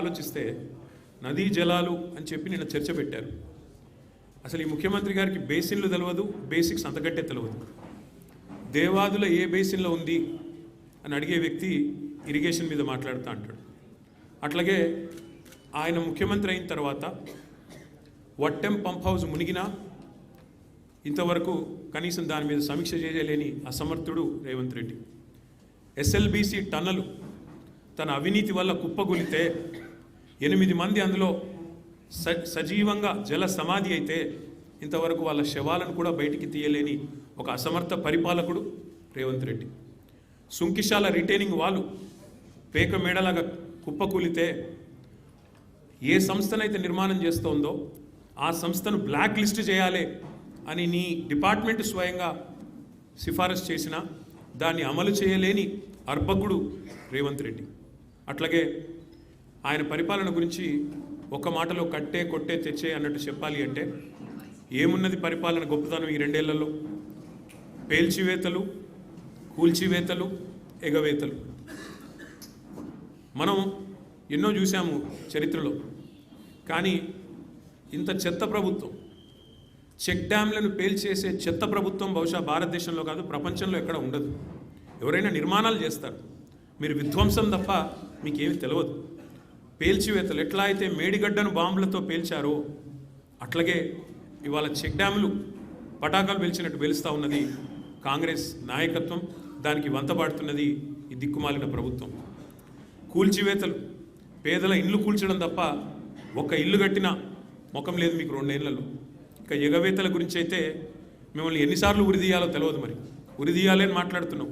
ఆలోచిస్తే నదీ జలాలు అని చెప్పి నిన్న చర్చ పెట్టారు. అసలు ఈ ముఖ్యమంత్రి గారికి బేసిన్లు తెలియదు, బేసిక్స్ అంతకంటే తెలియదు. దేవాదుల ఏ బేసిన్లో ఉంది అని అడిగే వ్యక్తి ఇరిగేషన్ మీద మాట్లాడుతూ అంటాడు. అట్లాగే ఆయన ముఖ్యమంత్రి అయిన తర్వాత వట్టెం పంప్ హౌస్ మునిగినా ఇంతవరకు కనీసం దాని మీద సమీక్ష చేయలేని అసమర్థుడు రేవంత్ రెడ్డి. ఎస్ఎల్బీసీ టన్నలు తన అవినీతి వల్ల కుప్పగొలితే 8 మంది అందులో సజీవంగా జల సమాధి అయితే ఇంతవరకు వాళ్ళ శవాలను కూడా బయటికి తీయలేని ఒక అసమర్థ పరిపాలకుడు రేవంత్ రెడ్డి. సుంకిశాల రిటైనింగ్ వాళ్ళు పేక మేడలాగా కుప్పకూలితే ఏ సంస్థనైతే నిర్మాణం చేస్తోందో ఆ సంస్థను బ్లాక్ లిస్ట్ చేయాలి అని నీ డిపార్ట్మెంట్ స్వయంగా సిఫారసు చేసినా దాన్ని అమలు చేయలేని అర్భకుడు రేవంత్ రెడ్డి. అట్లాగే ఆయన పరిపాలన గురించి ఒక మాటలో కట్టే కొట్టే తెచ్చే అన్నట్టు చెప్పాలి అంటే ఏమున్నది పరిపాలన గొప్పతనం ఈ 2 ఏళ్లలో? పేల్చివేతలు, కూల్చివేతలు, ఎగవేతలు. మనం ఎన్నో చూసాము చరిత్రలో. కానీ ఇంత చెత్త ప్రభుత్వం, చెక్ డ్యామ్లను పేల్చేసే చెత్త ప్రభుత్వం బహుశా భారతదేశంలో కాదు, ప్రపంచంలో ఎక్కడ ఉండదు. ఎవరైనా నిర్మాణాలు చేస్తారు, మీరు విధ్వంసం తప్ప మీకేమి తెలియదు. పేల్చివేతలు ఎట్లా అయితే మేడిగడ్డను బాంబులతో పేల్చారో అట్లాగే ఇవాళ చెక్ డ్యాములు పటాకాలు పేల్చినట్టు పేలుస్తూ ఉన్నది కాంగ్రెస్ నాయకత్వం. దానికి వంతపాడుతున్నది ఈ దిక్కుమాలిన ప్రభుత్వం. కూల్చివేతలు, పేదల ఇల్లు కూల్చడం తప్ప ఒక ఇల్లు కట్టిన ముఖం లేదు మీకు 2 ఏళ్లలో. ఇక ఎగవేతల గురించి అయితే మిమ్మల్ని ఎన్నిసార్లు ఉరిదీయాలో తెలియదు. మరి ఉరిదీయాలని మాట్లాడుతున్నాం.